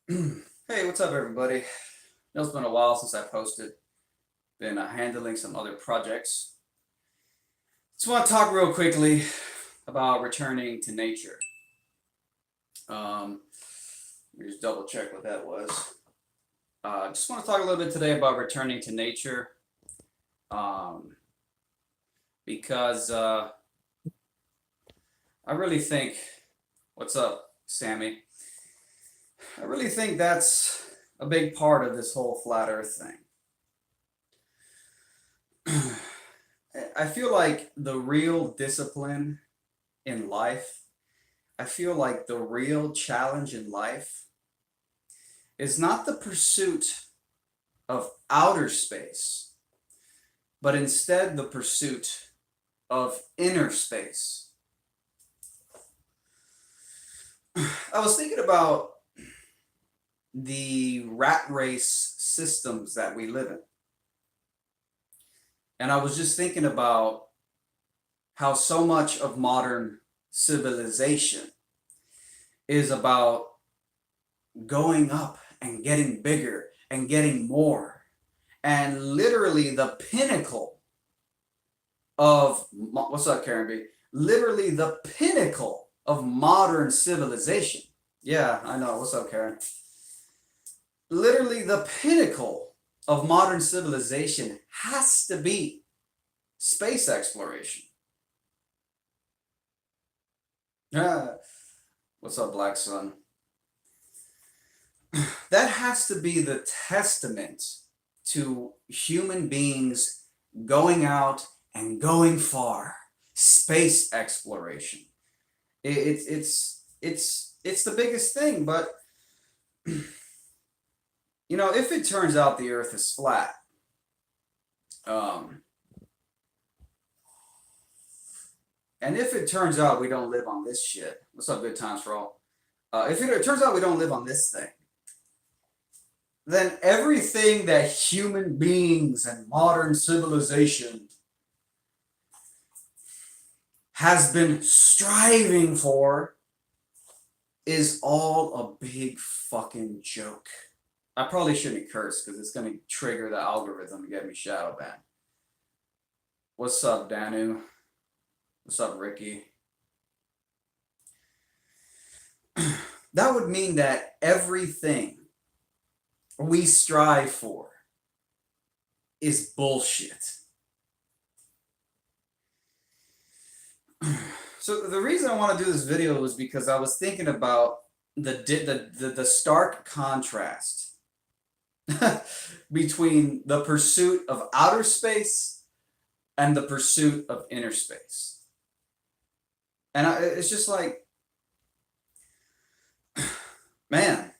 Hey, what's up, everybody? It's been a while since I posted. Been handling some other projects. Just want to talk real quickly about returning to nature. Let me just double check what that was. Just want to talk a little bit today about returning to nature, um, because I really think, what's up, Sammy? I really think that's a big part of this whole flat Earth thing. I feel like the real discipline in life, I feel like the real challenge in life is not the pursuit of outer space, but instead the pursuit of inner space. I was thinking about the rat race systems that we live in. And I was just thinking about how so much of modern civilization is about going up and getting bigger and getting more. And literally the pinnacle of what's up, Karen B? Literally the pinnacle of modern civilization. Yeah, I know. What's up, Karen? Literally the pinnacle of modern civilization has to be space exploration. Ah, what's up, Black Sun? That has to be the testament to human beings going out and going far. Space exploration. It's the biggest thing. But if it turns out the Earth is flat, um, and if it turns out we don't live on this shit, what's up, good times for all? If it turns out we don't live on this thing, then everything that human beings and modern civilization has been striving for is all a big fucking joke. I probably shouldn't curse because it's going to trigger the algorithm to get me shadow banned. What's up, Danu? What's up, Ricky? That would mean that everything we strive for is bullshit. So the reason I want to do this video was because I was thinking about the stark contrast between the pursuit of outer space and the pursuit of inner space. And it's just like, man,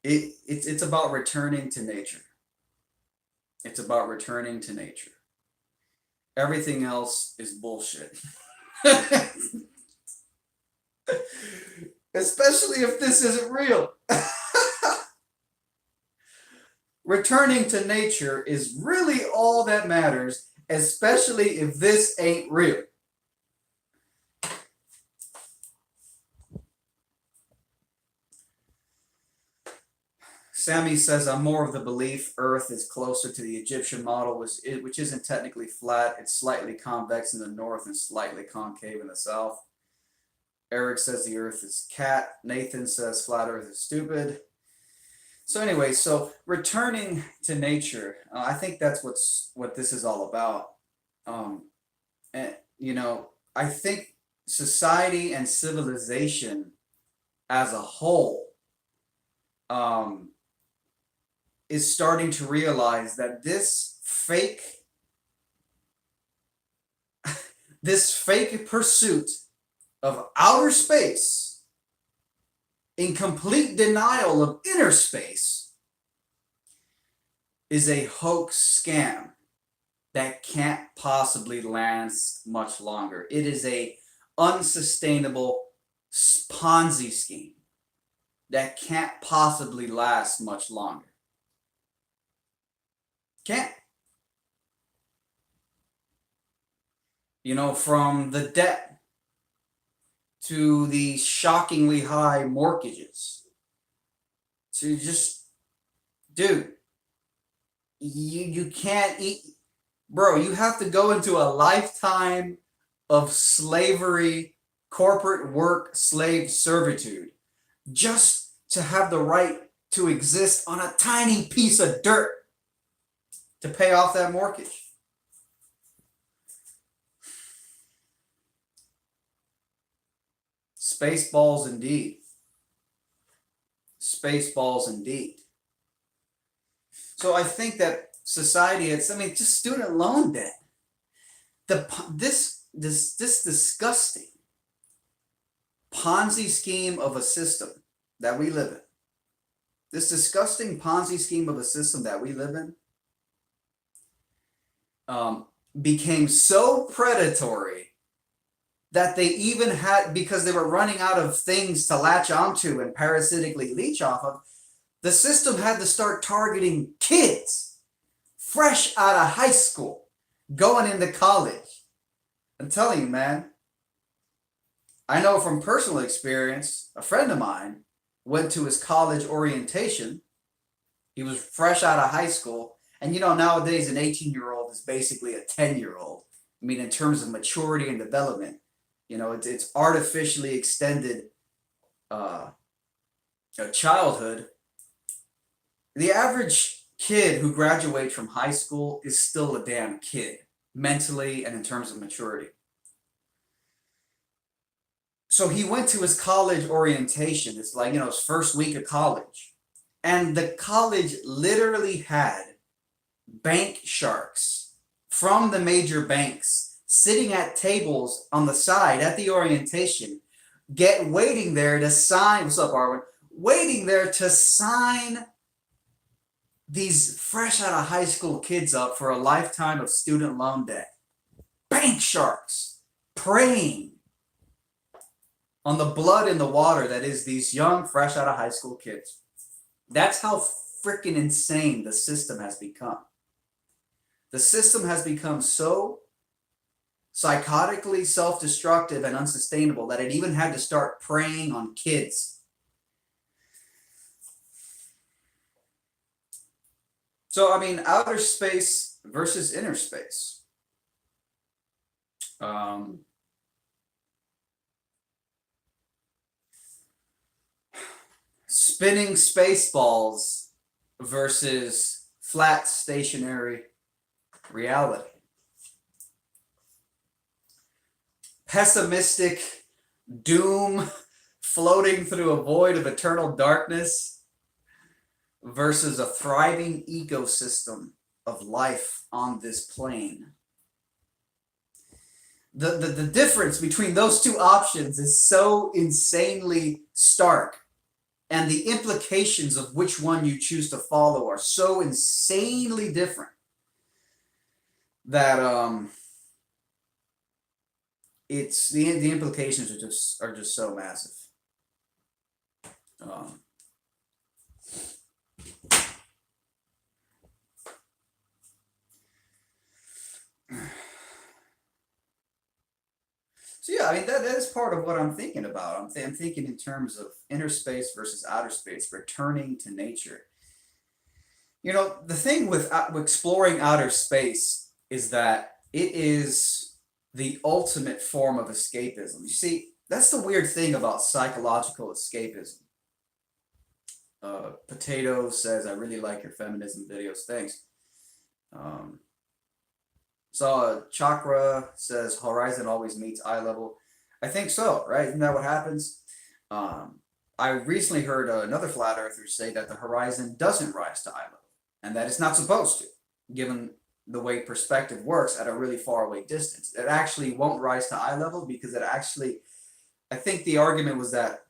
it's about returning to nature. It's about returning to nature. Everything else is bullshit. Especially if this isn't real. Returning to nature is really all that matters, especially if this ain't real. Sammy says, I'm more of the belief Earth is closer to the Egyptian model, which isn't technically flat. It's slightly convex in the north and slightly concave in the south. Eric says the Earth is cat. Nathan says flat Earth is stupid. So anyway, so returning to nature, I think that's what this is all about. And I think society and civilization as a whole is starting to realize that this fake pursuit of outer space in complete denial of inner space is a hoax scam that can't possibly last much longer. It is a unsustainable Ponzi scheme that can't possibly last much longer. Can't. From the debt to the shockingly high mortgages, So you just, dude, you can't eat, bro. You have to go into a lifetime of slavery, corporate work, slave servitude, just to have the right to exist on a tiny piece of dirt to pay off that mortgage. Spaceballs indeed. Spaceballs indeed. So I think that society, I mean, just student loan debt. This disgusting Ponzi scheme of a system that we live in. This disgusting Ponzi scheme of a system that we live in became so predatory that they even had, because they were running out of things to latch onto and parasitically leech off of, the system had to start targeting kids fresh out of high school, going into college. I'm telling you, man, I know from personal experience, a friend of mine went to his college orientation. He was fresh out of high school. And nowadays an 18-year-old is basically a 10-year-old. I mean, in terms of maturity and development, it's artificially extended childhood. The average kid who graduates from high school is still a damn kid, mentally and in terms of maturity. So he went to his college orientation. It's like, his first week of college. And the college literally had bank sharks from the major banks sitting at tables on the side at the orientation, waiting there to sign. What's up, Arwen? Waiting there to sign these fresh out of high school kids up for a lifetime of student loan debt. Bank sharks preying on the blood in the water that is these young, fresh out of high school kids. That's how freaking insane the system has become. The system has become so psychotically self-destructive and unsustainable that it even had to start preying on kids. So, I mean, outer space versus inner space. Spinning space balls versus flat stationary reality. Pessimistic doom floating through a void of eternal darkness versus a thriving ecosystem of life on this plane. The difference between those two options is so insanely stark, and the implications of which one you choose to follow are so insanely different that it's the implications are just so massive. So yeah, I mean that is part of what I'm thinking about. I'm thinking in terms of inner space versus outer space, returning to nature. The thing with exploring outer space is that it is the ultimate form of escapism. You see, that's the weird thing about psychological escapism. Potato says, "I really like your feminism videos. Thanks." So Chakra says, "Horizon always meets eye level." I think so, right? Isn't that what happens? I recently heard another flat earther say that the horizon doesn't rise to eye level, and that it's not supposed to, given the way perspective works at a really far away distance. It actually won't rise to eye level because I think the argument was that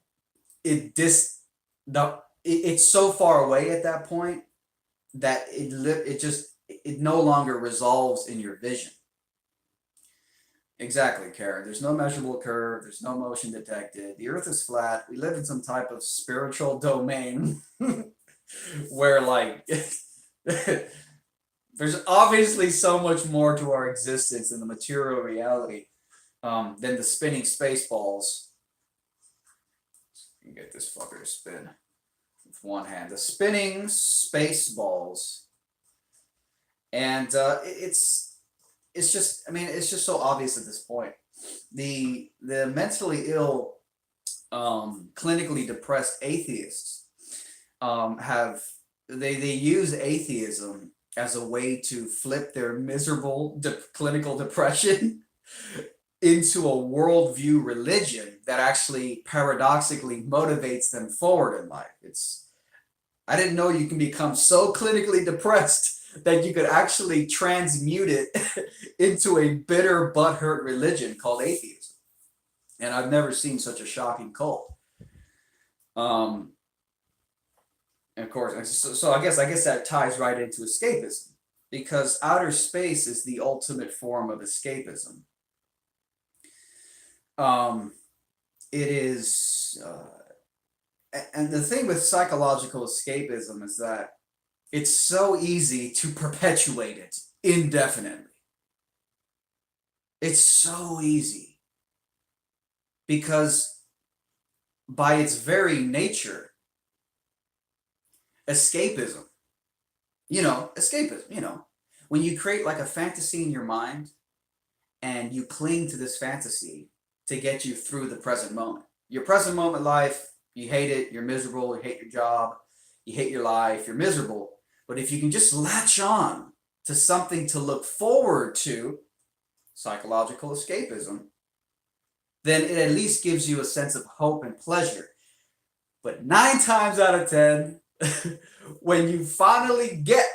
it's so far away at that point that it no longer resolves in your vision. Exactly, Karen. There's no measurable curve. There's no motion detected. The Earth is flat. We live in some type of spiritual domain where, like, there's obviously so much more to our existence than the material reality than the spinning space balls. You can get this fucker to spin. with one hand, the spinning space balls, and it's just, I mean, it's just so obvious at this point. The mentally ill, clinically depressed atheists, have they use atheism as a way to flip their miserable clinical depression into a worldview religion that actually paradoxically motivates them forward in life. It's I didn't know you can become so clinically depressed that you could actually transmute it into a bitter, butthurt religion called atheism. And I've never seen such a shocking cult. Um, and of course, so I guess that ties right into escapism, because outer space is the ultimate form of escapism. Um, it is, and the thing with psychological escapism is that it's so easy to perpetuate it indefinitely. It's so easy because by its very nature, escapism, when you create like a fantasy in your mind and you cling to this fantasy to get you through the present moment. Your present moment life, you hate it, you're miserable, you hate your job, you hate your life, you're miserable. But if you can just latch on to something to look forward to, psychological escapism, then it at least gives you a sense of hope and pleasure. But 9 times out of 10, when you finally get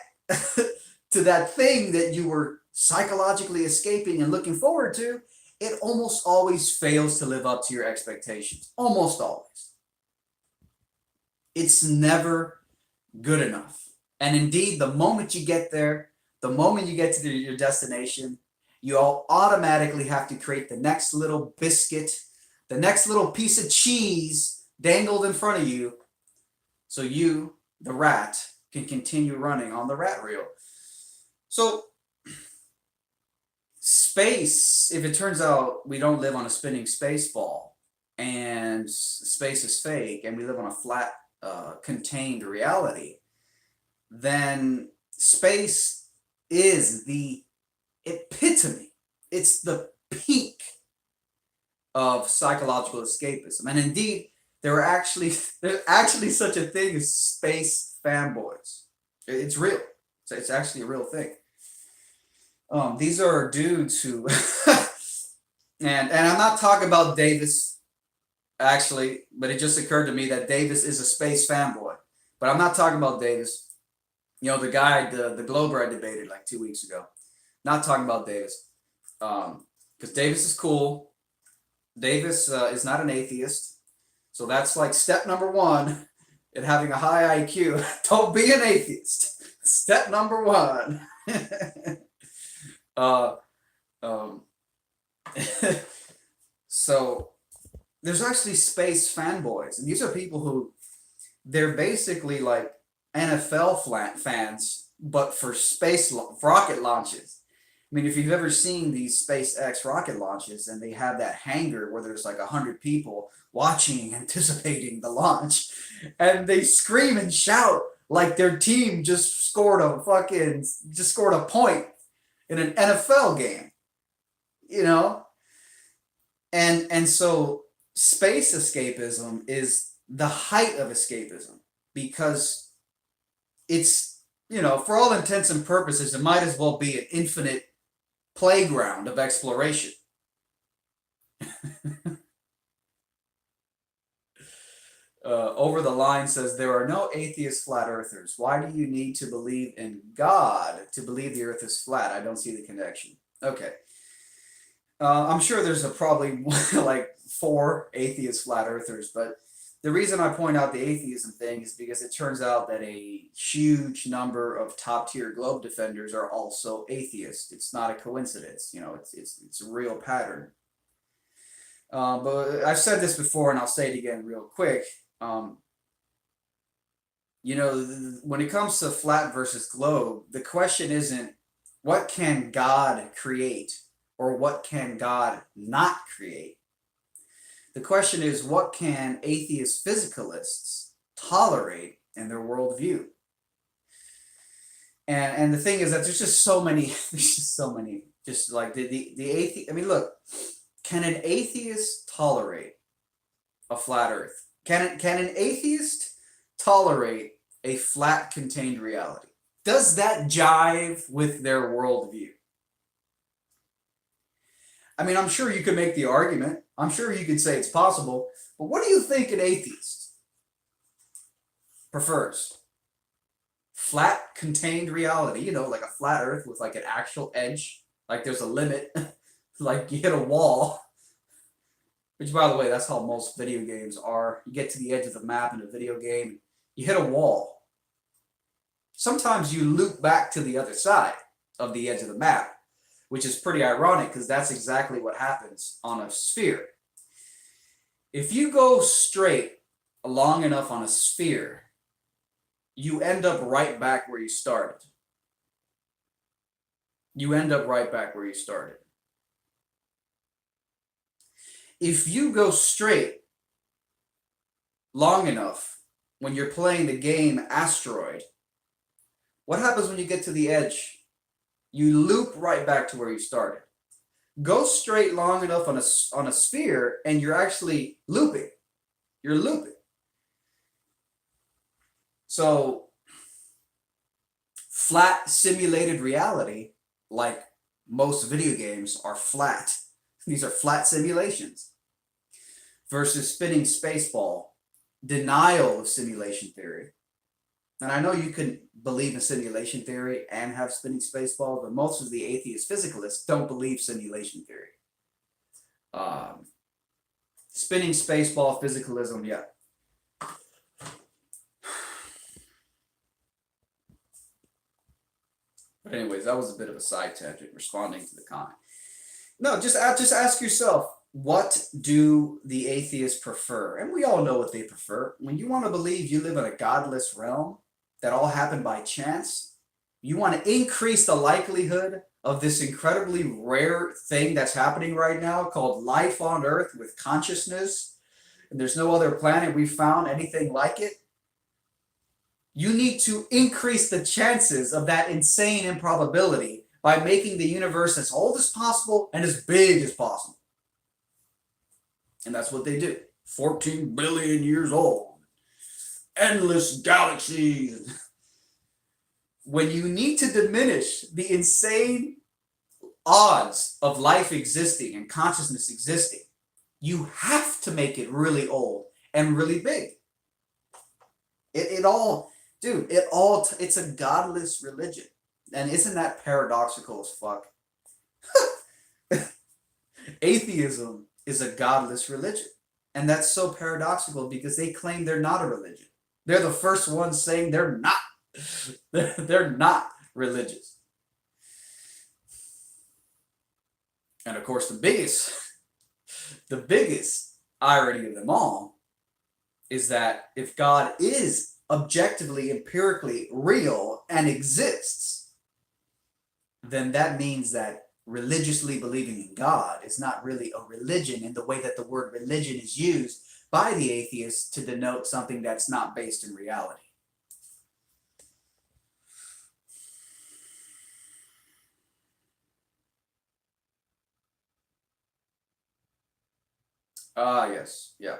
to that thing that you were psychologically escaping and looking forward to, it almost always fails to live up to your expectations. Almost always. It's never good enough. And indeed, the moment you get there, the moment you get to your destination, you all automatically have to create the next little biscuit, the next little piece of cheese dangled in front of you, so you, the rat, can continue running on the rat reel. So, space, if it turns out we don't live on a spinning space ball and space is fake and we live on a flat, contained reality, then space is the epitome, it's the peak of psychological escapism. And indeed, there's actually such a thing as space fanboys. It's real. It's actually a real thing. These are dudes who, and I'm not talking about Davis actually, but it just occurred to me that Davis is a space fanboy. But I'm not talking about Davis. The guy, the Glober I debated like 2 weeks ago. Not talking about Davis, because Davis is cool. Davis is not an atheist, so that's like step number one in having a high IQ. Don't be an atheist. Step number one. uh, um, so there's actually space fanboys, and these are people who they're basically like NFL fans, but for rocket launches. I mean, if you've ever seen these SpaceX rocket launches and they have that hangar where there's like 100 people watching, anticipating the launch, and they scream and shout like their team just scored a point in an NFL game, you know? And so space escapism is the height of escapism because it's, for all intents and purposes, it might as well be an infinite playground of exploration. Over the Line says, there are no atheist flat earthers. Why do you need to believe in God to believe the earth is flat? I don't see the connection. Okay. I'm sure there's probably like 4 atheist flat earthers, but the reason I point out the atheism thing is because it turns out that a huge number of top tier globe defenders are also atheists. It's not a coincidence, it's a real pattern. But I've said this before and I'll say it again real quick. When it comes to flat versus globe, the question isn't what can God create or what can God not create. The question is, what can atheist physicalists tolerate and their worldview. And the thing is that there's just so many, there's just so many, just like the atheist. I mean, look, can an atheist tolerate a flat Earth? Can an atheist tolerate a flat contained reality? Does that jive with their worldview? I mean, I'm sure you could make the argument. I'm sure you could say it's possible. But what do you think an atheist prefers? Flat contained reality, you know, like a flat Earth with like an actual edge, like there's a limit, like you hit a wall. Which, by the way, that's how most video games are. You get to the edge of the map in a video game, you hit a wall. Sometimes you loop back to the other side of the edge of the map, which is pretty ironic because that's exactly what happens on a sphere. If you go straight long enough on a sphere, you end up right back where you started. You end up right back where you started. If you go straight long enough when you're playing the game Asteroid, what happens when you get to the edge? You loop right back to where you started. Go straight long enough on a sphere and you're actually looping. You're looping. So flat simulated reality, like most video games, are flat. These are flat simulations. Versus spinning spaceball, denial of simulation theory. And I know you can believe in simulation theory and have spinning spaceball, but most of the atheist physicalists don't believe simulation theory. Spinning spaceball physicalism, yeah. But anyways, that was a bit of a side tangent responding to the comment. No, just ask yourself, what do the atheists prefer? And we all know what they prefer. When you want to believe you live in a godless realm that all happened by chance, you want to increase the likelihood of this incredibly rare thing that's happening right now called life on Earth with consciousness, and there's no other planet we've found anything like it. You need to increase the chances of that insane improbability by making the universe as old as possible and as big as possible. And that's what they do. 14 billion years old. Endless galaxies. When you need to diminish the insane odds of life existing and consciousness existing, you have to make it really old and really big. It's a godless religion. And isn't that paradoxical as fuck? Atheism is a godless religion. And that's so paradoxical because they claim they're not a religion. They're the first ones saying they're not. They're not religious. And of course, the biggest irony of them all is that if God is objectively, empirically real and exists, then that means that religiously believing in God is not really a religion in the way that the word religion is used by the atheists to denote something that's not based in reality. Yes, yeah.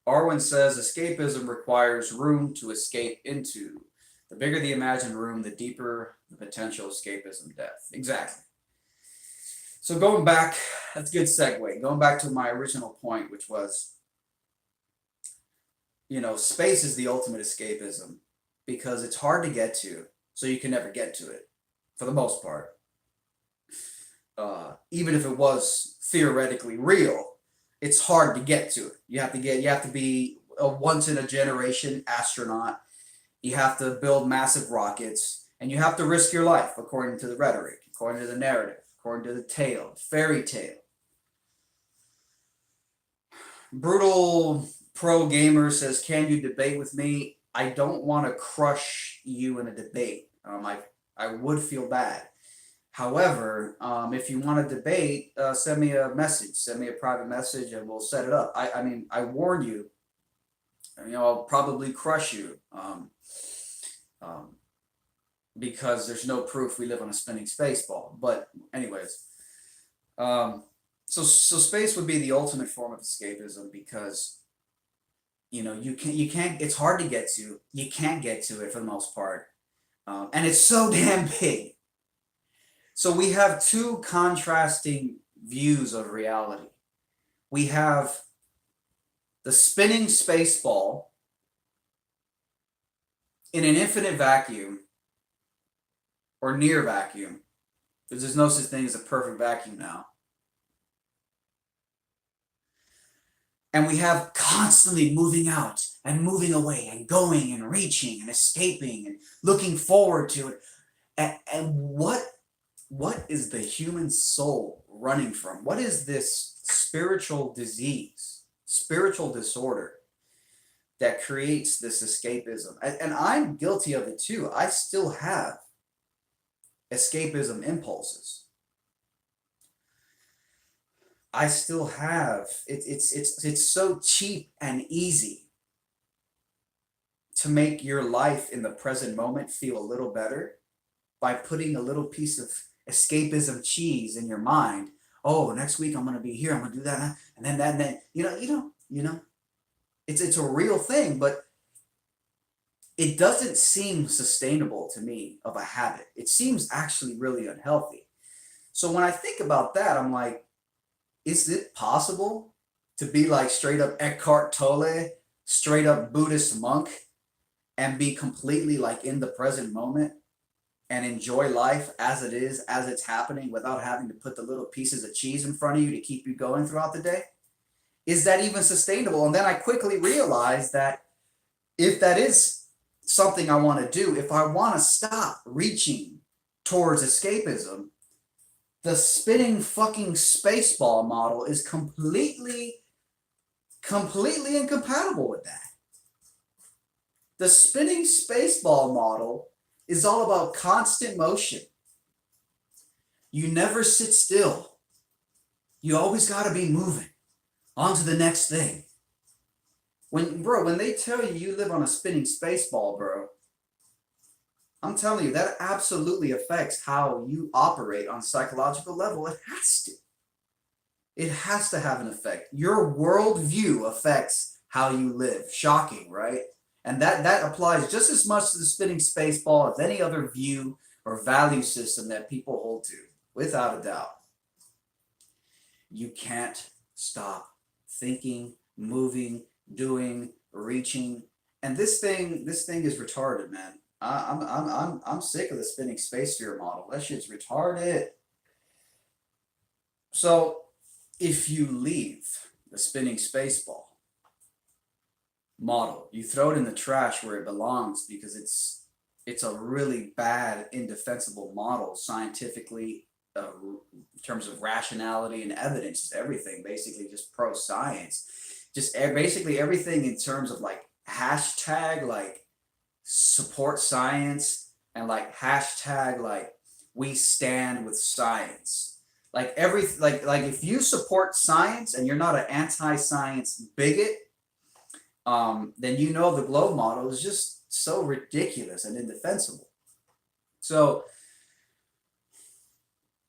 Arwen says escapism requires room to escape into. The bigger the imagined room, the deeper the potential escapism depth. Exactly. So going back, that's a good segue. Going back to my original point, which was, space is the ultimate escapism because it's hard to get to, so you can never get to it, for the most part. Even if it was theoretically real, it's hard to get to it. You have to be a once in a generation astronaut. You have to build massive rockets, and you have to risk your life according to the rhetoric, according to the narrative, according to the tale, fairy tale. Brutal Pro Gamer says, "Can you debate with me? I don't want to crush you in a debate. I would feel bad. However, if you want to debate, send me a message, send me a private message, and we'll set it up. I mean, I warn you, I'll probably crush you. Um, because there's no proof we live on a spinning space ball. But anyways, um, so space would be the ultimate form of escapism because you can't it's hard to get to. You can't get to it for the most part, and it's so damn big. So we have two contrasting views of reality. We have the spinning space ball in an infinite vacuum or near vacuum, because there's no such thing as a perfect vacuum now. And we have constantly moving out and moving away and going and reaching and escaping and looking forward to it. And what is the human soul running from? What is this spiritual disease, spiritual disorder that creates this escapism? And I'm guilty of it too. I still have escapism impulses. I still have it's so cheap and easy to make your life in the present moment feel a little better by putting a little piece of escapism cheese in your mind. Oh, next week I'm gonna be here, I'm gonna do that, and then that, and then it's a real thing, but it doesn't seem sustainable to me of a habit. It seems actually really unhealthy. So when I think about that, I'm like, is it possible to be like straight up Eckhart Tolle, straight up Buddhist monk, and be completely like in the present moment and enjoy life as it is, as it's happening, without having to put the little pieces of cheese in front of you to keep you going throughout the day? Is that even sustainable? And then I quickly realized that if that is something I want to do, if I want to stop reaching towards escapism, the spinning fucking spaceball model is completely incompatible with that. The spinning spaceball model is all about constant motion. You never sit still. You always got to be moving on to the next thing. When they tell you live on a spinning spaceball, bro, I'm telling you, that absolutely affects how you operate on a psychological level. It has to. It has to have an effect. Your worldview affects how you live. Shocking, right? And that applies just as much to the spinning space ball as any other view or value system that people hold to, without a doubt. You can't stop thinking, moving, doing, reaching. And this thing is retarded, man. I'm sick of the spinning space sphere model. That shit's retarded. So if you leave the spinning space ball model, you throw it in the trash where it belongs, because it's a really bad, indefensible model scientifically, in terms of rationality and evidence, everything basically just pro science, just basically everything in terms of like hashtag like support science and like hashtag like we stand with science. Like if you support science and you're not an anti-science bigot, then the globe model is just so ridiculous and indefensible. So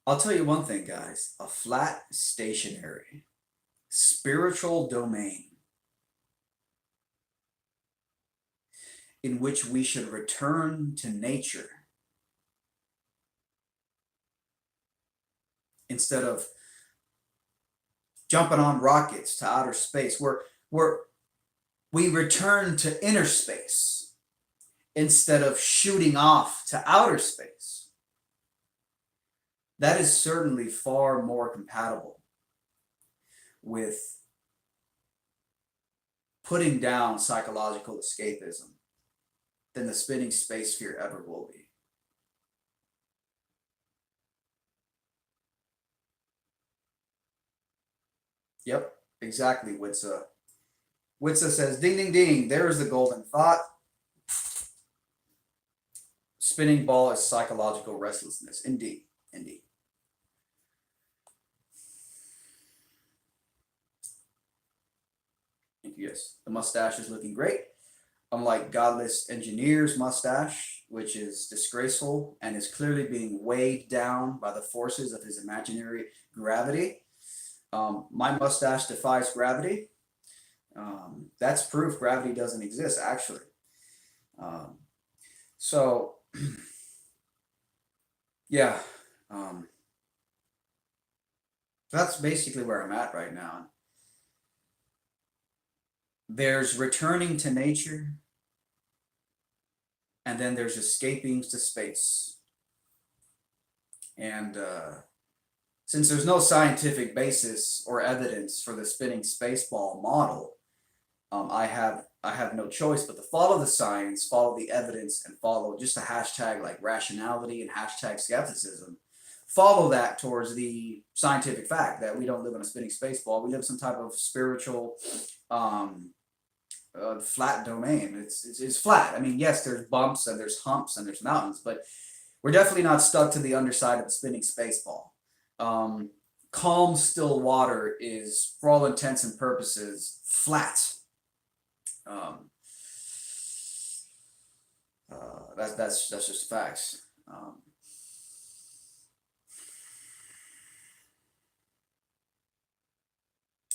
I'll tell you one thing, guys. A flat, stationary, spiritual domain in which we should return to nature instead of jumping on rockets to outer space, we return to inner space instead of shooting off to outer space. That is certainly far more compatible with putting down psychological escapism than the spinning space sphere ever will be. Yep, exactly, Witsa. Witsa says, ding, ding, ding, there's the golden thought. Spinning ball is psychological restlessness. Indeed, indeed. yes, the mustache is looking great. Unlike Godless Engineer's mustache, which is disgraceful and is clearly being weighed down by the forces of his imaginary gravity. My mustache defies gravity. That's proof gravity doesn't exist, actually. Um, so, yeah, um, that's basically where I'm at right now. There's returning to nature, and then there's escaping to space. And since there's no scientific basis or evidence for the spinning spaceball model, I have no choice but to follow the science, follow the evidence, and follow just a hashtag like rationality and hashtag skepticism. Follow that towards the scientific fact that we don't live on a spinning spaceball. We live in some type of spiritual um, flat domain. It's flat. I mean, yes, there's bumps and there's humps and there's mountains, but we're definitely not stuck to the underside of a spinning spaceball. Um, Calm, still water is, for all intents and purposes, flat. Um, that's just facts.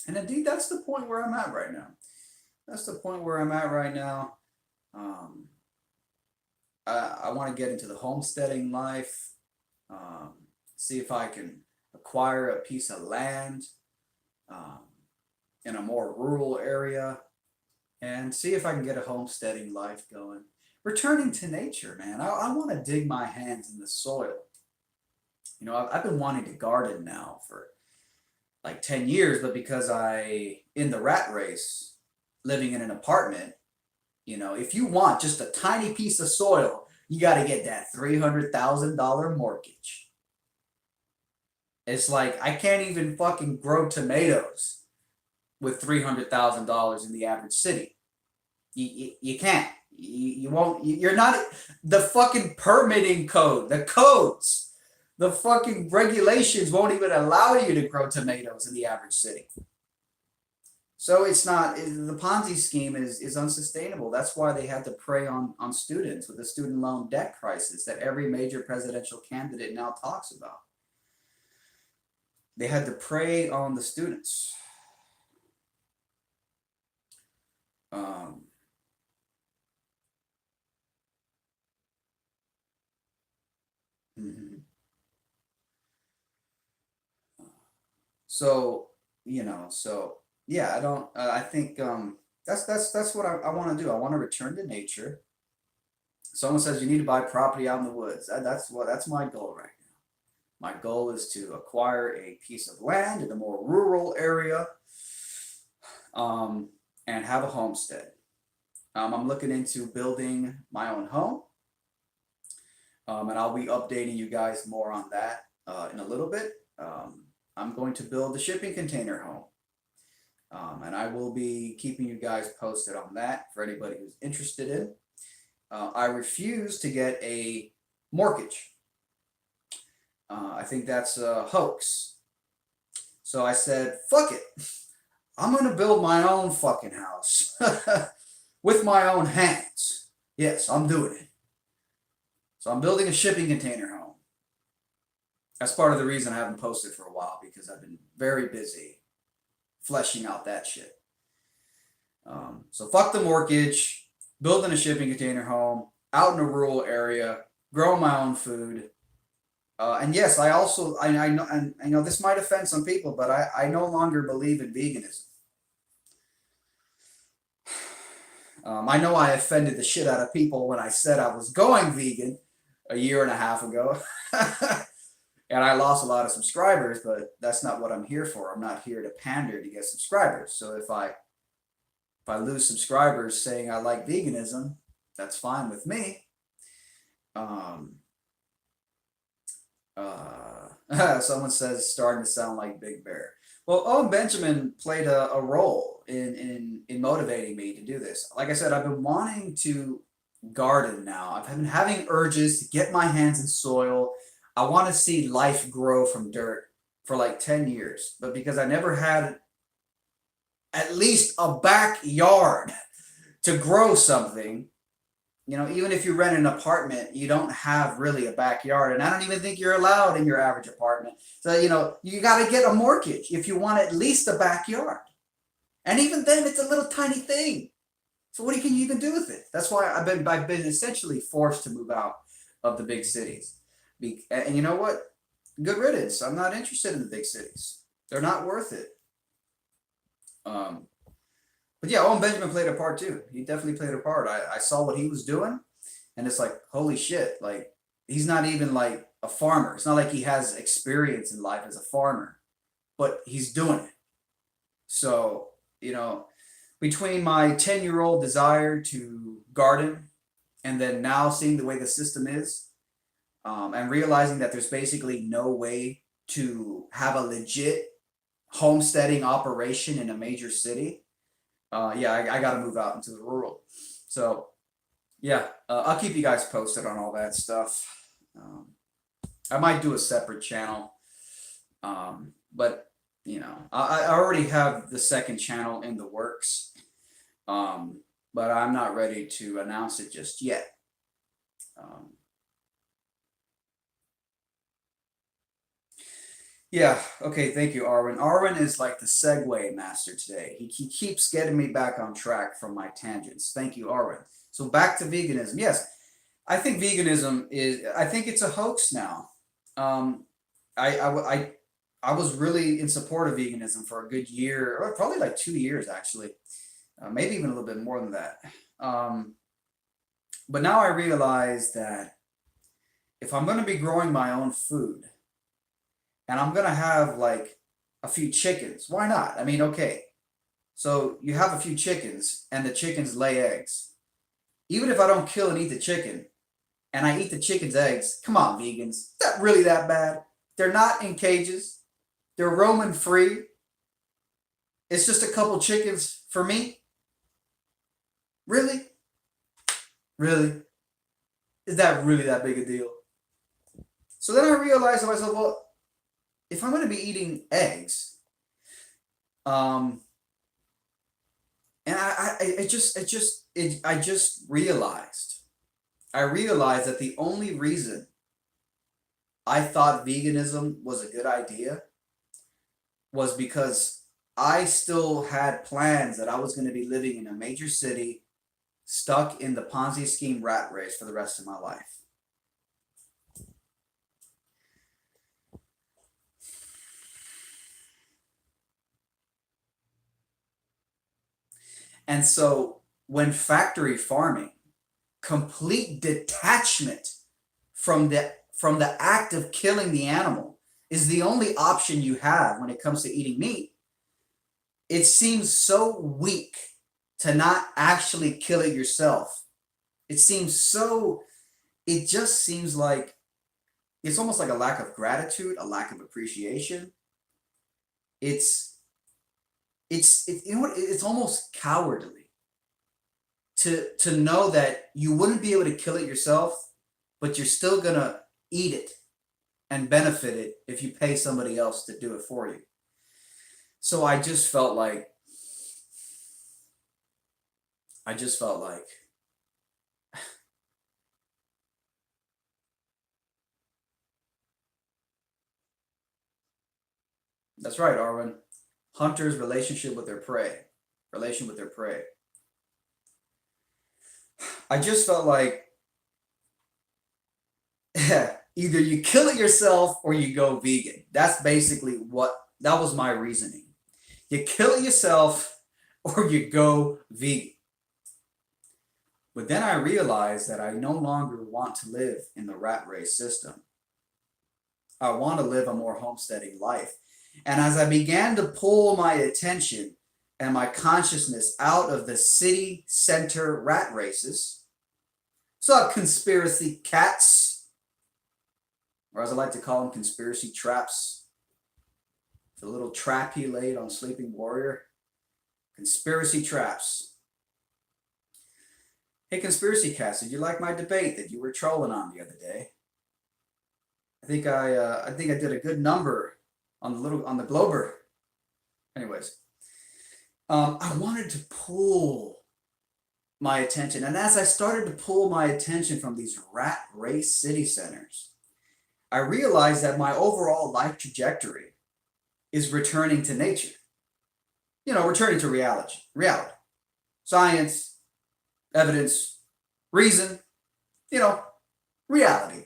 And indeed, that's the point where I'm at right now. That's the point where I'm at right now. Um, I want to get into the homesteading life. Um, See if I can acquire a piece of land um, in a more rural area, and see if I can get a homesteading life going. Returning to nature, man. I want to dig my hands in the soil. I've been wanting to garden now for like 10 years, but because in the rat race, living in an apartment, if you want just a tiny piece of soil, you got to get that $300,000 mortgage. It's like I can't even fucking grow tomatoes with $300,000 in the average city. You can't. You won't. You're not. The fucking permitting code, the codes, the fucking regulations won't even allow you to grow tomatoes in the average city. So it's not. The Ponzi scheme is unsustainable. That's why they had to prey on students with the student loan debt crisis that every major presidential candidate now talks about. They had to prey on the students. Um, mhm. So so yeah, I don't. I think that's what I want to do. I want to return to nature. Someone says you need to buy property out in the woods. That's my goal right now. My goal is to acquire a piece of land in a more rural area, um, and have a homestead. I'm looking into building my own home, and I'll be updating you guys more on that in a little bit. I'm going to build a shipping container home, and I will be keeping you guys posted on that for anybody who's interested in. I refuse to get a mortgage. I think that's a hoax. So I said, fuck it. I'm going to build my own fucking house with my own hands. Yes, I'm doing it. So I'm building a shipping container home. That's part of the reason I haven't posted for a while, because I've been very busy fleshing out that shit. So fuck the mortgage, building a shipping container home out in a rural area, growing my own food. And yes, I know, and I know this might offend some people, but I no longer believe in veganism. I know I offended the shit out of people when I said I was going vegan a year and a half ago. And I lost a lot of subscribers, but that's not what I'm here for. I'm not here to pander to get subscribers. So if I lose subscribers saying I like veganism, that's fine with me. Um, Someone says starting to sound like Big Bear. Well, Owen Benjamin played a role in motivating me to do this. Like I said, I've been wanting to garden now. I've been having urges to get my hands in soil. I want to see life grow from dirt for like 10 years. But because I never had at least a backyard to grow something. You know, even if you rent an apartment, you don't have really a backyard. And I don't even think you're allowed in your average apartment. So, you know, you got to get a mortgage if you want at least a backyard. And even then, it's a little tiny thing. So what can you even do with it? That's why I've been essentially forced to move out of the big cities. And you know what? Good riddance. I'm not interested in the big cities. They're not worth it. Um, but yeah, Owen Benjamin played a part too. He definitely played a part. I saw what he was doing, and it's like, holy shit! Like he's not even like a farmer. It's not like he has experience in life as a farmer, but he's doing it. So you know, between my 10-year-old desire to garden and then now seeing the way the system is, and realizing that there's basically no way to have a legit homesteading operation in a major city, yeah, I got to move out into the rural. So yeah, I'll keep you guys posted on all that stuff. Um, I might do a separate channel, but you know, I already have the second channel in the works, but I'm not ready to announce it just yet. Um, Yeah. Okay. Thank you, Arwen. Arwen is like the segue master today. He keeps getting me back on track from my tangents. Thank you, Arwen. So back to veganism. Yes, I think veganism is. I think it's a hoax now. Um, I I was really in support of veganism for a good year, or probably like 2 years actually, maybe even a little bit more than that. Um, but now I realize that if I'm going to be growing my own food, and I'm gonna have like a few chickens. Why not? I mean, okay. So you have a few chickens and the chickens lay eggs. Even if I don't kill and eat the chicken and I eat the chicken's eggs, come on, vegans. Is that really that bad? They're not in cages. They're roaming free. It's just a couple chickens for me. Really? Really? Is that really that big a deal? So then I realized to myself, well, if I'm going to be eating eggs, um, and I just realized, that the only reason I thought veganism was a good idea was because I still had plans that I was going to be living in a major city, stuck in the Ponzi scheme rat race for the rest of my life. And so when factory farming, complete detachment from the act of killing the animal is the only option you have when it comes to eating meat, it seems so weak to not actually kill it yourself. It seems so, it just seems like it's almost like a lack of gratitude, a lack of appreciation. It's you know what, it's almost cowardly to know that you wouldn't be able to kill it yourself, but you're still gonna eat it and benefit it if you pay somebody else to do it for you. So I just felt like that's right, Arwen. Hunters' relationship with their prey, relation with their prey. I just felt like either you kill it yourself or you go vegan. That's basically what that was my reasoning. You kill it yourself or you go vegan. But then I realized that I no longer want to live in the rat race system. I want to live a more homesteading life. And as I began to pull my attention and my consciousness out of the city center rat races, so conspiracy cats, or as I like to call them, conspiracy traps, the little trap he laid on Sleeping Warrior, conspiracy traps. Hey, conspiracy cats, did you like my debate that you were trolling on the other day? I think I did a good number on the Glober. Anyways, I wanted to pull my attention. And as I started to pull my attention from these rat race city centers, I realized that my overall life trajectory is returning to nature. Returning to reality, science, evidence, reason, you know, reality,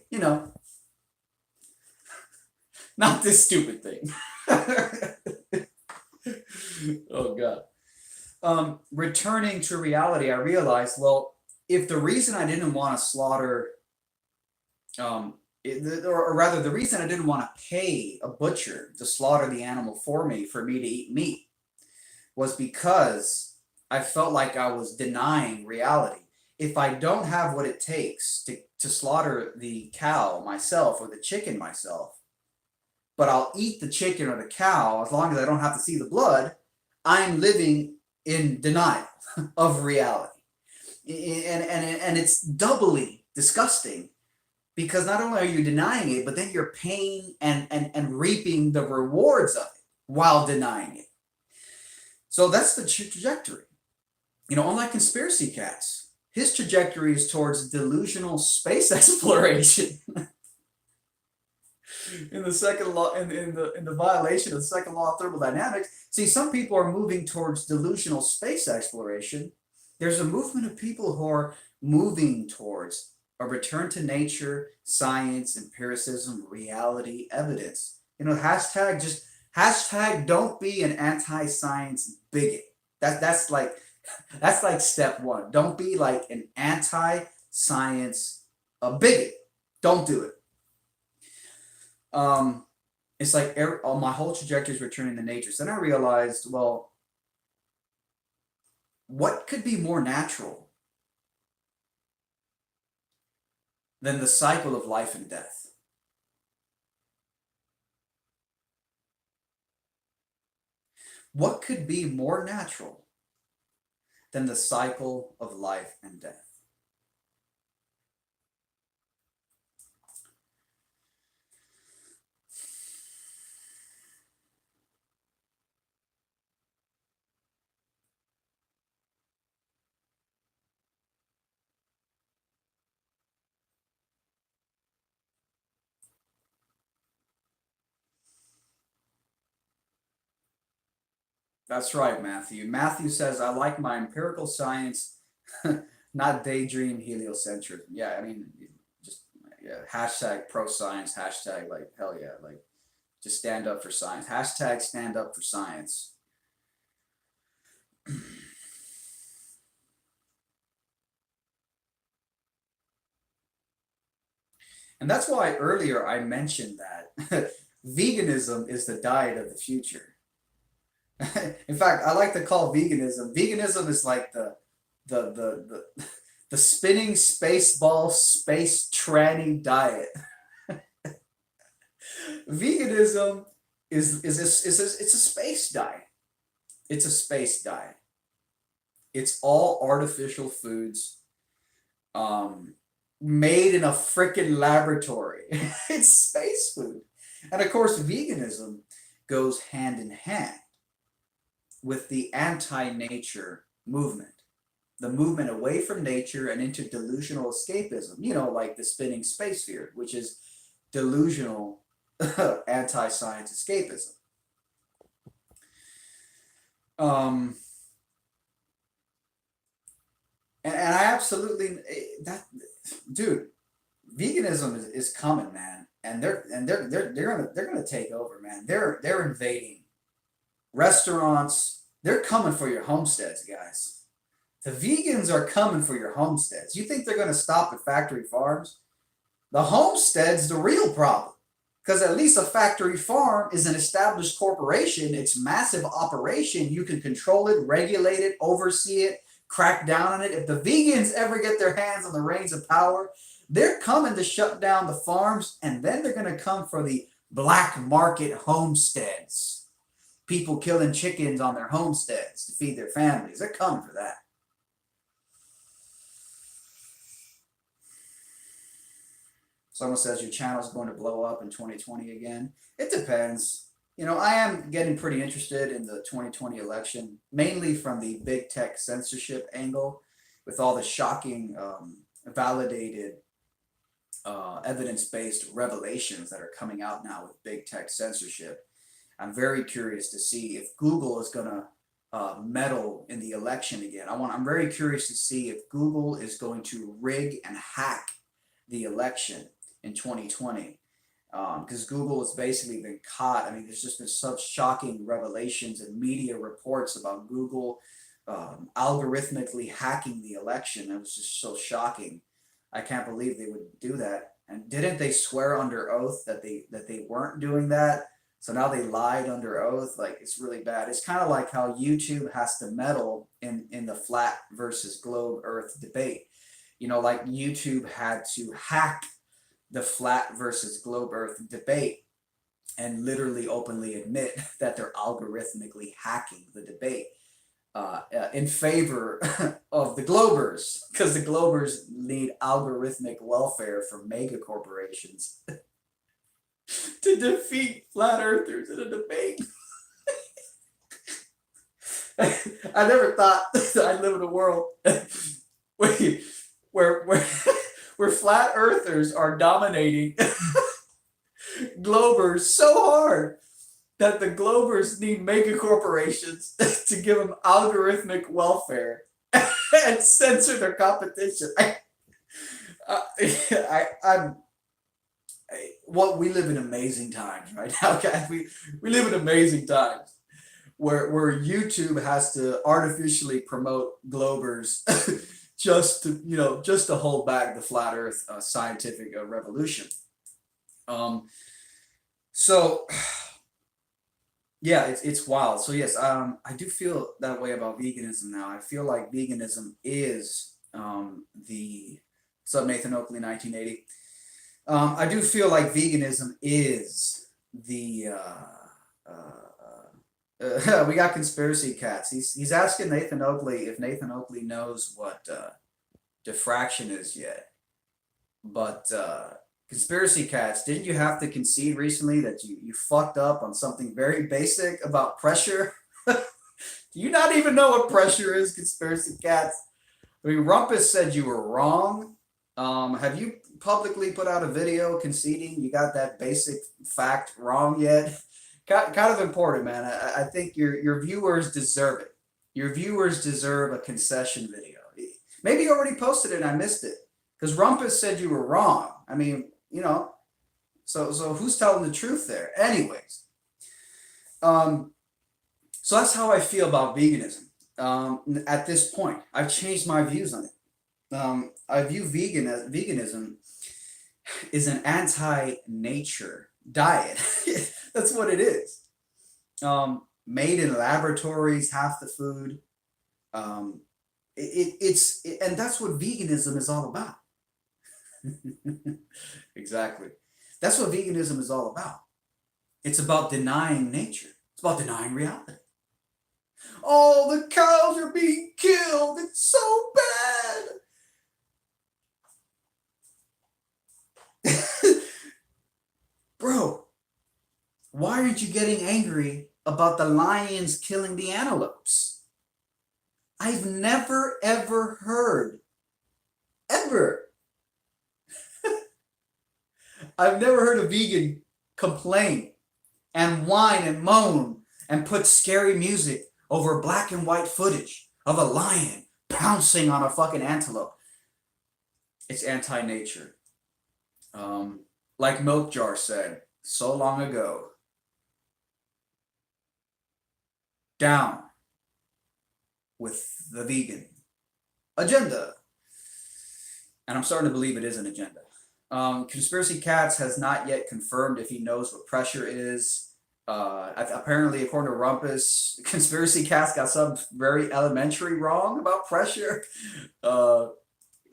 not this stupid thing. Oh, God. Returning to reality, I realized, well, if the reason I didn't want to slaughter, or rather, the reason I didn't want to pay a butcher to slaughter the animal for me to eat meat, was because I felt like I was denying reality. If I don't have what it takes to slaughter the cow myself or the chicken myself, but I'll eat the chicken or the cow as long as I don't have to see the blood, I'm living in denial of reality. And it's doubly disgusting because not only are you denying it, but then you're paying and reaping the rewards of it while denying it. So that's the trajectory. Unlike Conspiracy Cats, his trajectory is towards delusional space exploration. In the second law, in the violation of the second law of thermodynamics. See, some people are moving towards delusional space exploration. There's a movement of people who are moving towards a return to nature, science, empiricism, reality, evidence. Hashtag don't be an anti-science bigot. That's like step one. Don't be like an anti-science bigot. Don't do it. It's like my whole trajectory is returning to nature. So then I realized, well, what could be more natural than the cycle of life and death? What could be more natural than the cycle of life and death? That's right, Matthew. Matthew says, I like my empirical science, not daydream heliocentrism. Yeah, I mean, just yeah, hashtag pro science, hashtag like, hell yeah, like just stand up for science. Hashtag stand up for science. And that's why earlier I mentioned that veganism is the diet of the future. In fact, I like to call veganism is like the the spinning space ball space tranny diet. Veganism it's a space diet. It's a space diet. It's all artificial foods, um, made in a freaking laboratory. It's space food, and of course, veganism goes hand in hand with the anti-nature movement, the movement away from nature and into delusional escapism, like the spinning space sphere, which is delusional anti-science escapism. Um, and I absolutely that dude, veganism is coming, man, and they're gonna take over, man. They're invading restaurants. They're coming for your homesteads, guys. The vegans are coming for your homesteads. You think they're gonna stop at factory farms? The homestead's the real problem. Because at least a factory farm is an established corporation. It's massive operation. You can control it, regulate it, oversee it, crack down on it. If the vegans ever get their hands on the reins of power, they're coming to shut down the farms, and then they're going to come for the black market homesteads. People killing chickens on their homesteads to feed their families. They're coming for that. Someone says your channel is going to blow up in 2020 again. It depends. I am getting pretty interested in the 2020 election, mainly from the big tech censorship angle, with all the shocking, validated, evidence-based revelations that are coming out now with big tech censorship. I'm very curious to see if Google is going to meddle in the election again. I'm very curious to see if Google is going to rig and hack the election in 2020. Because Google has basically been caught. I mean, there's just been such shocking revelations and media reports about Google algorithmically hacking the election. It was just so shocking. I can't believe they would do that. And didn't they swear under oath that they weren't doing that? So now they lied under oath. Like, it's really bad. It's kind of like how YouTube has to meddle in the flat versus globe Earth debate. Like YouTube had to hack the flat versus globe Earth debate and literally openly admit that they're algorithmically hacking the debate in favor of the globers, because the globers need algorithmic welfare from mega corporations to defeat flat earthers in a debate. I never thought I'd live in a world where where flat earthers are dominating globers so hard that the globers need mega corporations to give them algorithmic welfare and censor their competition. What we live in amazing times right now, guys. We live in amazing times where YouTube has to artificially promote globers just to hold back the flat Earth scientific revolution. So yeah, it's wild. So yes, I do feel that way about veganism now. I feel like veganism is the what's up, Nathan Oakley, 1980. I do feel like veganism is the we got conspiracy cats. He's asking Nathan Oakley if Nathan Oakley knows what diffraction is yet. But conspiracy cats, didn't you have to concede recently that you fucked up on something very basic about pressure? Do you not even know what pressure is, conspiracy cats? I mean, Rumpus said you were wrong. Have you publicly put out a video conceding you got that basic fact wrong yet? Kind of important, man. I think your viewers deserve it. Your viewers deserve a concession video. Maybe you already posted it and I missed it. Because Rumpus said you were wrong. I mean, so who's telling the truth there? Anyways, so that's how I feel about veganism. At this point, I've changed my views on it. I view veganism is an anti-nature diet. That's what it is. Made in laboratories, half the food. And that's what veganism is all about. Exactly. That's what veganism is all about. It's about denying nature. It's about denying reality. Oh, the cows are being killed. It's so bad. Bro, why aren't you getting angry about the lions killing the antelopes? I've never, ever heard, ever. I've never heard a vegan complain and whine and moan and put scary music over black and white footage of a lion pouncing on a fucking antelope. It's anti-nature. Like Milk Jar said so long ago, down with the vegan agenda. And I'm starting to believe it is an agenda. Conspiracy Cats has not yet confirmed if he knows what pressure is. Apparently, according to Rumpus, Conspiracy Cats got something very elementary wrong about pressure.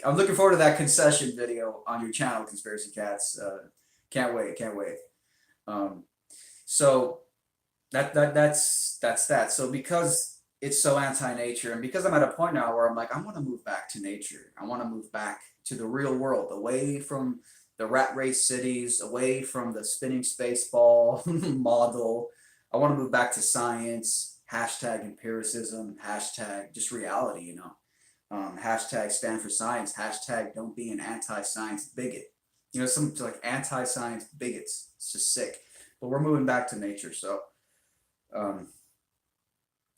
I'm looking forward to that concession video on your channel, Conspiracy Cats. Can't wait. So that's that. So because it's so anti-nature, and because I'm at a point now where I'm like, I want to move back to nature. I want to move back to the real world, away from the rat race cities, away from the spinning space ball model. I want to move back to science, hashtag empiricism, hashtag just reality, you know. Hashtag stand for science, hashtag don't be an anti-science bigot. You know, some like anti-science bigots. It's just sick. But we're moving back to nature, so um,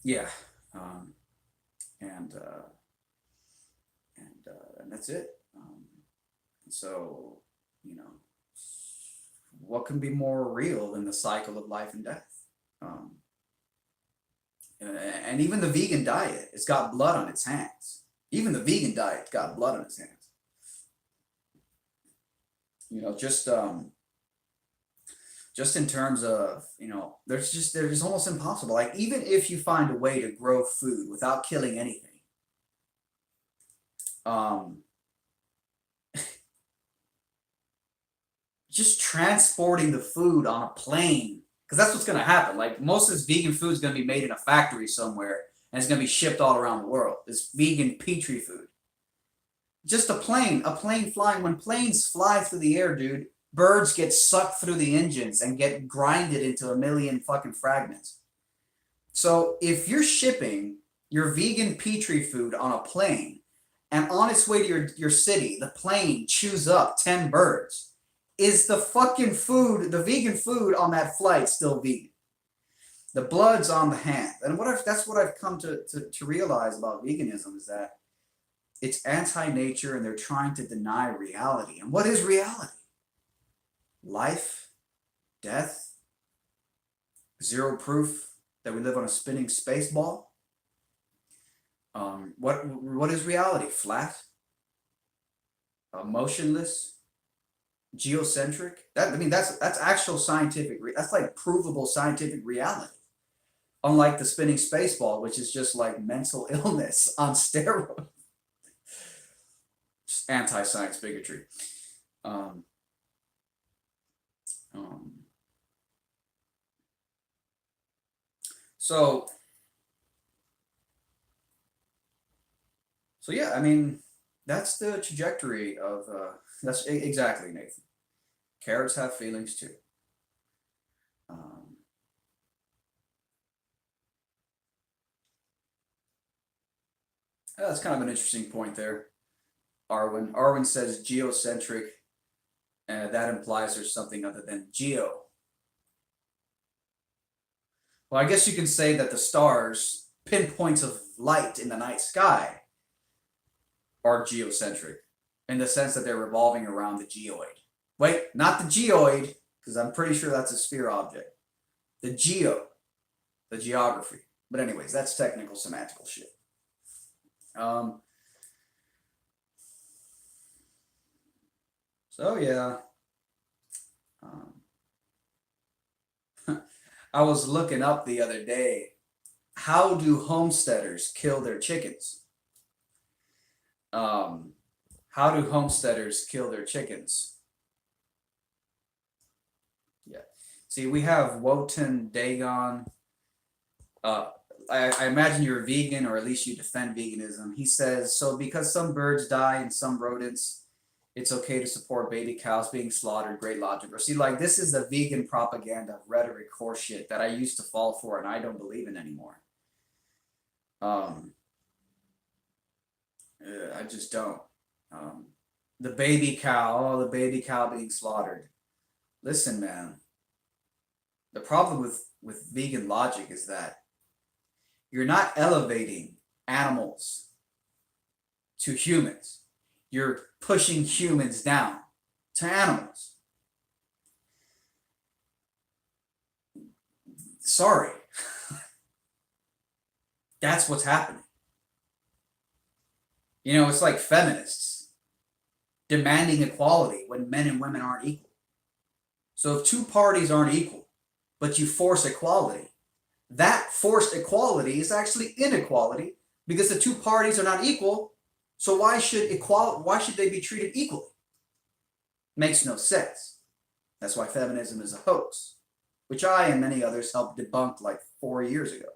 yeah, um, and and that's it. And so, you know, what can be more real than the cycle of life and death? Um, and even the vegan diet, it's got blood on its hands. Even the vegan diet got blood on its hands. You know, just in terms of, you know, they're just almost impossible. Like even if you find a way to grow food without killing anything, um, just transporting the food on a plane, because that's what's going to happen. Like most of this vegan food is going to be made in a factory somewhere and it's going to be shipped all around the world. This vegan petri food. Just a plane flying. When planes fly through the air, dude, birds get sucked through the engines and get grinded into a million fucking fragments. So if you're shipping your vegan petri food on a plane and on its way to your city, the plane chews up 10 birds, is the fucking food, the vegan food on that flight still vegan? The blood's on the hand. And that's what I've come to realize about veganism is that it's anti-nature and they're trying to deny reality. And what is reality? Life, death, zero proof that we live on a spinning space ball. What is reality? Flat, motionless, geocentric. That's actual scientific. That's like provable scientific reality. Unlike the spinning space ball, which is just like mental illness on steroids. Just anti-science bigotry. Um, um, so yeah, I mean, that's the trajectory of that's exactly, Nathan. Carrots have feelings too. Um, that's kind of an interesting point there. Arwen says geocentric, and that implies there's something other than geo. Well, I guess you can say that the stars, pinpoints of light in the night sky, are geocentric in the sense that they're revolving around the geoid. Wait, not the geoid, because I'm pretty sure that's a sphere object. The geo, the geography. But anyways, that's technical semantical shit. Um, so yeah. Um, I was looking up the other day, how do homesteaders kill their chickens? Um, how do homesteaders kill their chickens? Yeah. See, we have Wotan Dagon. Uh, I imagine you're a vegan, or at least you defend veganism. He says, so because some birds die and some rodents, it's okay to support baby cows being slaughtered. Great logic. Or see, like this is the vegan propaganda rhetoric horseshit that I used to fall for and I don't believe in anymore. Um, I just don't. Um, the baby cow, oh, the baby cow being slaughtered. Listen, man. The problem with vegan logic is that you're not elevating animals to humans. You're pushing humans down to animals. Sorry. That's what's happening. You know, it's like feminists demanding equality when men and women aren't equal. So if two parties aren't equal, but you force equality, that forced equality is actually inequality because the two parties are not equal. So why should they be treated equally? Makes no sense. That's why feminism is a hoax, which I and many others helped debunk like 4 years ago.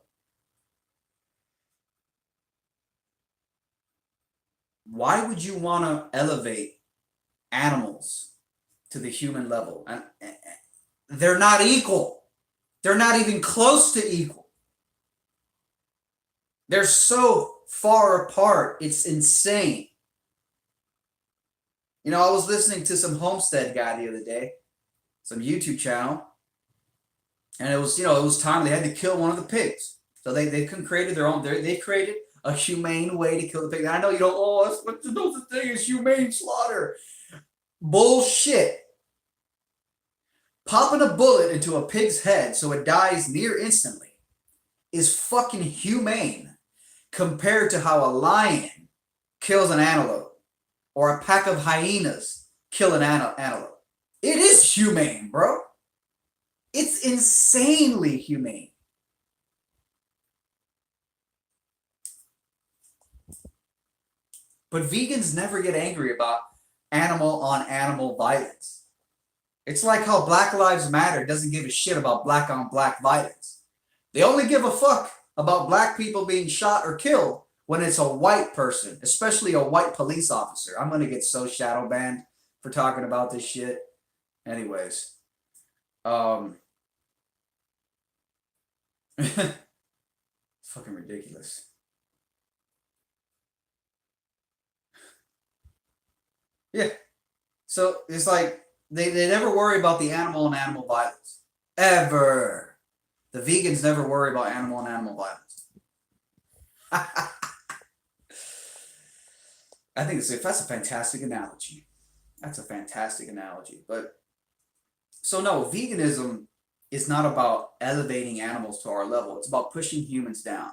Why would you want to elevate animals to the human level? And they're not equal. They're not even close to equal. They're so far apart. It's insane. You know, I was listening to some homestead guy the other day, some YouTube channel, and it was, you know, it was time they had to kill one of the pigs. So they created their own. They created a humane way to kill the pig. And I know you don't. Oh, that's what the thing is humane slaughter. Bullshit. Popping a bullet into a pig's head so it dies near instantly is fucking humane compared to how a lion kills an antelope or a pack of hyenas kill an antelope. It is humane, bro. It's insanely humane. But vegans never get angry about animal on animal violence. It's like how Black Lives Matter doesn't give a shit about black on black violence. They only give a fuck about black people being shot or killed when it's a white person, especially a white police officer. I'm going to get so shadow banned for talking about this shit. Anyways, it's fucking ridiculous. Yeah. So it's like they never worry about the animal and animal violence. Ever. The vegans never worry about animal and animal violence. I think that's a fantastic analogy. That's a fantastic analogy. But so no, veganism is not about elevating animals to our level. It's about pushing humans down.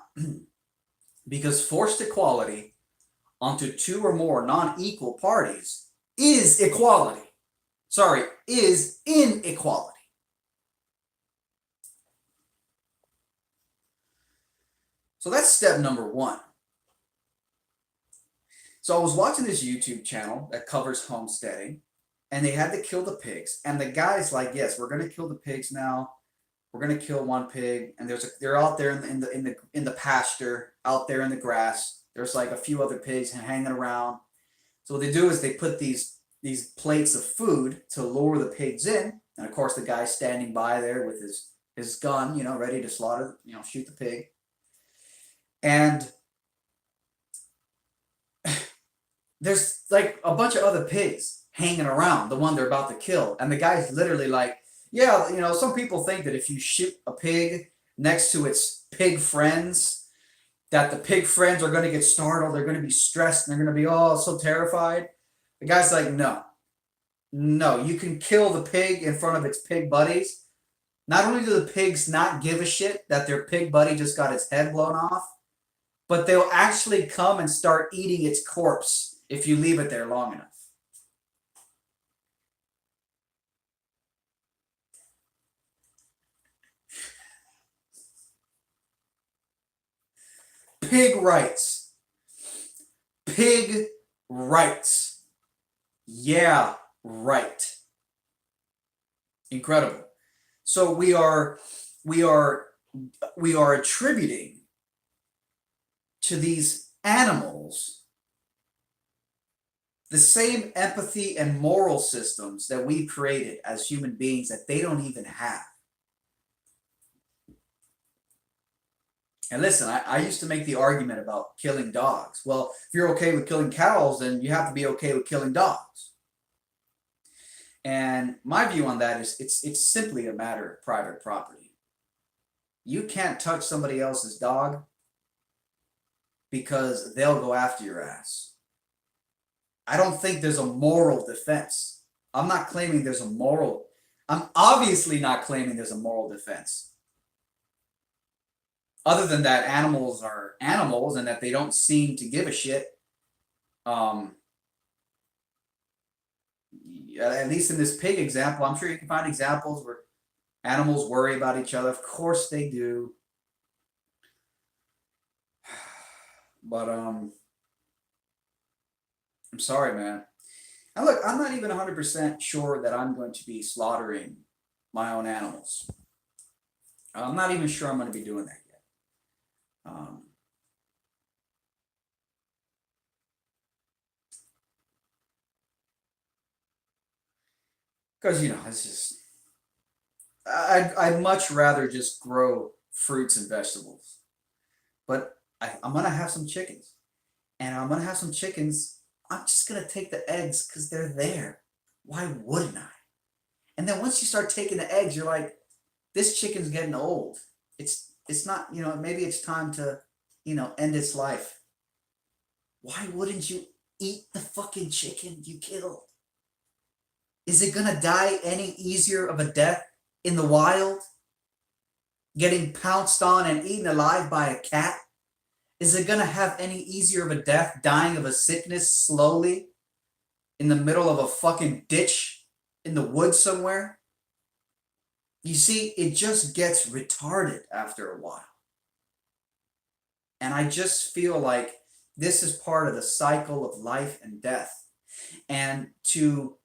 Because forced equality onto two or more non-equal parties is equality. Sorry, is inequality. So that's step number one. So I was watching this YouTube channel that covers homesteading, and they had to kill the pigs. And the guy's like, "Yes, we're gonna kill the pigs now. We're gonna kill one pig." And they're out there in the pasture, out there in the grass. There's like a few other pigs hanging around. So what they do is they put these plates of food to lure the pigs in, and of course the guy's standing by there with his gun, you know, ready to slaughter, you know, shoot the pig. And there's like a bunch of other pigs hanging around the one they're about to kill, and the guy's literally like, yeah, you know, some people think that if you shoot a pig next to its pig friends, that the pig friends are going to get startled, they're going to be stressed, and they're going to be all so terrified. The guy's like, no, you can kill the pig in front of its pig buddies. Not only do the pigs not give a shit that their pig buddy just got its head blown off, but they'll actually come and start eating its corpse if you leave it there long enough. Pig rights. Pig rights. Yeah, right. Incredible. So we are attributing to these animals the same empathy and moral systems that we've created as human beings that they don't even have. And listen, I used to make the argument about killing dogs. Well, if you're okay with killing cows, then you have to be okay with killing dogs. And my view on that is it's simply a matter of private property. You can't touch somebody else's dog because they'll go after your ass. I don't think there's a moral defense. I'm not claiming there's a moral. I'm obviously not claiming there's a moral defense. Other than that, animals are animals and that they don't seem to give a shit. At least in this pig example, I'm sure you can find examples where animals worry about each other. Of course they do. But I'm sorry, man. And look, I'm not even 100% sure that I'm going to be slaughtering my own animals. I'm not even sure I'm going to be doing that yet. Because, you know, it's just, I'd much rather just grow fruits and vegetables. But I'm gonna have some chickens, and I'm gonna have some chickens. I'm just gonna take the eggs because they're there. Why wouldn't I? And then once you start taking the eggs, you're like, this chicken's getting old. It's not, maybe it's time to, end its life. Why wouldn't you eat the fucking chicken you killed? Is it gonna die any easier of a death in the wild? Getting pounced on and eaten alive by a cat? Is it gonna have any easier of a death dying of a sickness slowly in the middle of a fucking ditch in the woods somewhere? You see, it just gets retarded after a while. And I just feel like this is part of the cycle of life and death. And to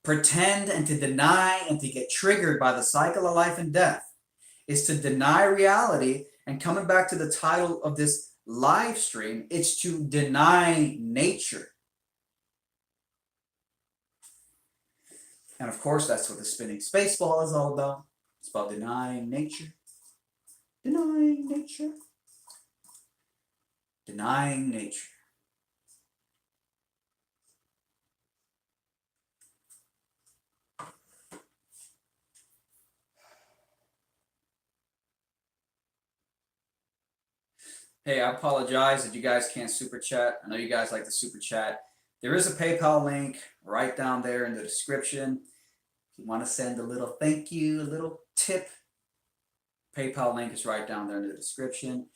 pretend and to deny and to get triggered by the cycle of life and death is to deny reality. And coming back to the title of this live stream, it's to deny nature. And of course, that's what the spinning space ball is all about. It's about denying nature. Denying nature. Denying nature. Hey, I apologize that you guys can't super chat. I know you guys like the super chat. There is a PayPal link right down there in the description. If you want to send a little thank you, a little tip, PayPal link is right down there in the description.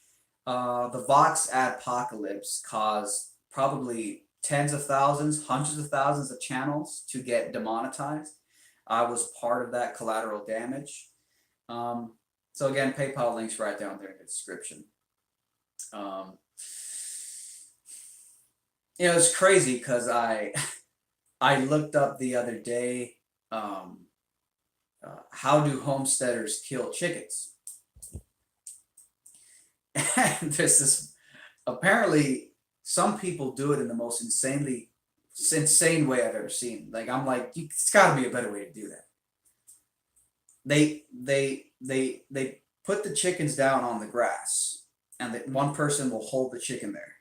The Vox adpocalypse caused probably tens of thousands, hundreds of thousands of channels to get demonetized. I was part of that collateral damage. So again, PayPal link's right down there in the description. It's crazy because I looked up the other day, how do homesteaders kill chickens? And there's this, apparently some people do it in the most insane way I've ever seen. Like, I'm like, it's got to be a better way to do that. They put the chickens down on the grass, and one person will hold the chicken there.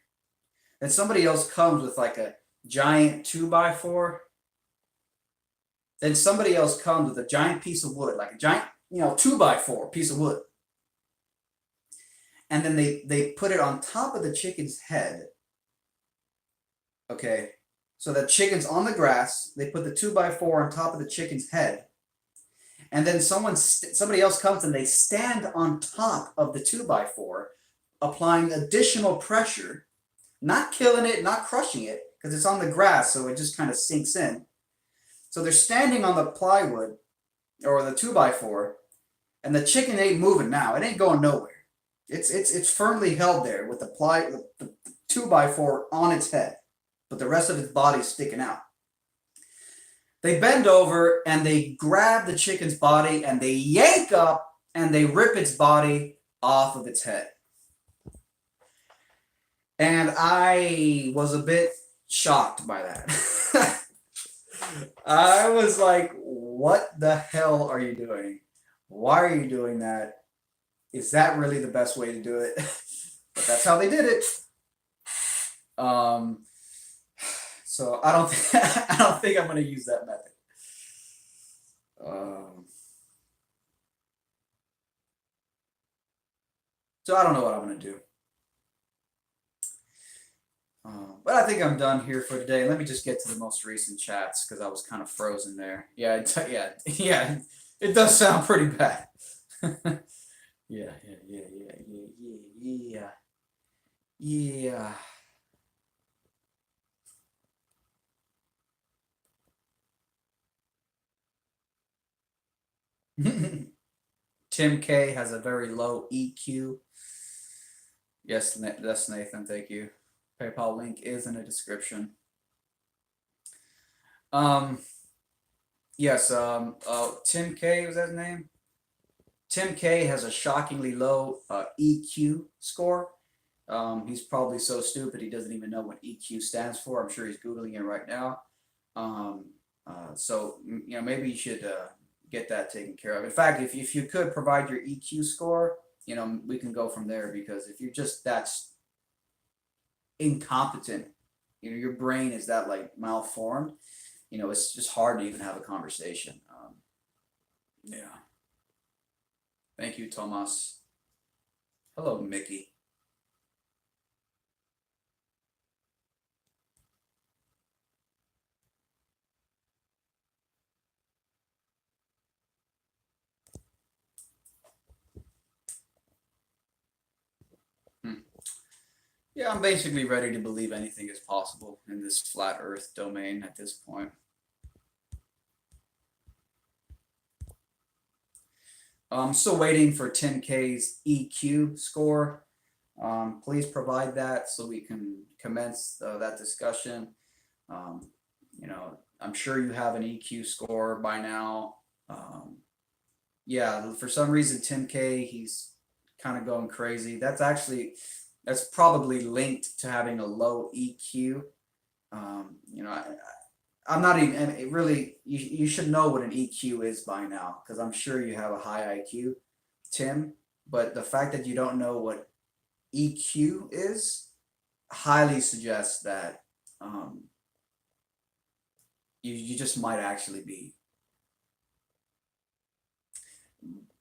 Then somebody else comes with like a giant 2x4. Then somebody else comes with a giant piece of wood, like a giant, 2x4 piece of wood. And then they put it on top of the chicken's head. Okay, so the chicken's on the grass. They put the 2x4 on top of the chicken's head. And then somebody else comes and they stand on top of the 2x4, applying additional pressure, not killing it, not crushing it, because it's on the grass, so it just kind of sinks in. So they're standing on the plywood or the 2x4, and the chicken ain't moving now. It ain't going nowhere. It's firmly held there with the 2x4 on its head, but the rest of its body's sticking out. They bend over and they grab the chicken's body and they yank up and they rip its body off of its head. And I was a bit shocked by that. I was like, what the hell are you doing? Why are you doing that? Is that really the best way to do it? But that's how they did it. So I don't think I'm going to use that method. So I don't know what I'm going to do. But I think I'm done here for today. Let me just get to the most recent chats because I was kind of frozen there. Yeah, it does sound pretty bad. Yeah. Tim K has a very low EQ. Yes, that's Nathan. Thank you. PayPal link is in the description. Yes. Tim K, was that his name? Tim K has a shockingly low EQ score. He's probably so stupid he doesn't even know what EQ stands for. I'm sure he's Googling it right now. So maybe you should get that taken care of. In fact, if you could provide your EQ score, we can go from there, because if you're just that incompetent, your brain is that like malformed, it's just hard to even have a conversation. Yeah. Thank you, Tomas. Hello, Mickey. Hmm. Yeah, I'm basically ready to believe anything is possible in this flat Earth domain at this point. I'm still waiting for 10K's EQ score. Please provide that so we can commence that discussion. Um, I'm sure you have an EQ score by now. Yeah, for some reason 10K, he's kind of going crazy. That's probably linked to having a low EQ. I'm not even, and it really, you should know what an EQ is by now, because I'm sure you have a high IQ, Tim. But the fact that you don't know what EQ is highly suggests that you just might actually be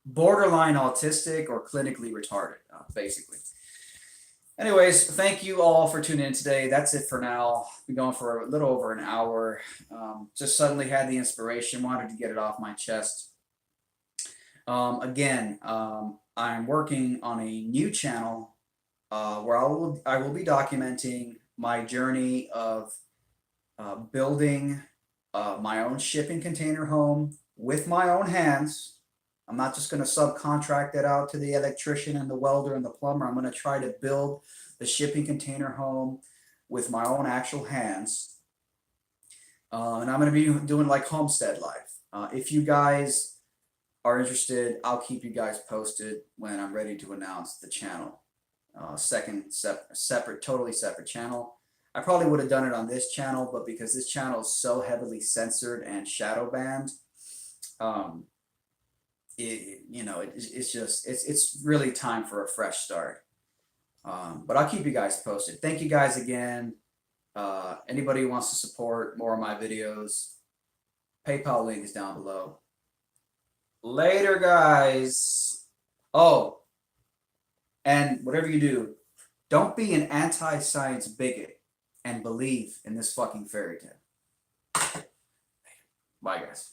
borderline autistic or clinically retarded, basically. Anyways, thank you all for tuning in today. That's it for now. Been going for a little over an hour. Just suddenly had the inspiration, wanted to get it off my chest. Again, I'm working on a new channel where I will be documenting my journey of building my own shipping container home with my own hands. I'm not just going to subcontract it out to the electrician and the welder and the plumber. I'm going to try to build the shipping container home with my own actual hands. And I'm going to be doing like homestead life. If you guys are interested, I'll keep you guys posted when I'm ready to announce the channel. Separate, totally separate channel. I probably would have done it on this channel, but because this channel is so heavily censored and shadow banned, it's really time for a fresh start. But I'll keep you guys posted. Thank you guys again. Anybody who wants to support more of my videos, PayPal link is down below. Later, guys. Oh, and whatever you do, don't be an anti-science bigot and believe in this fucking fairy tale. Bye, guys.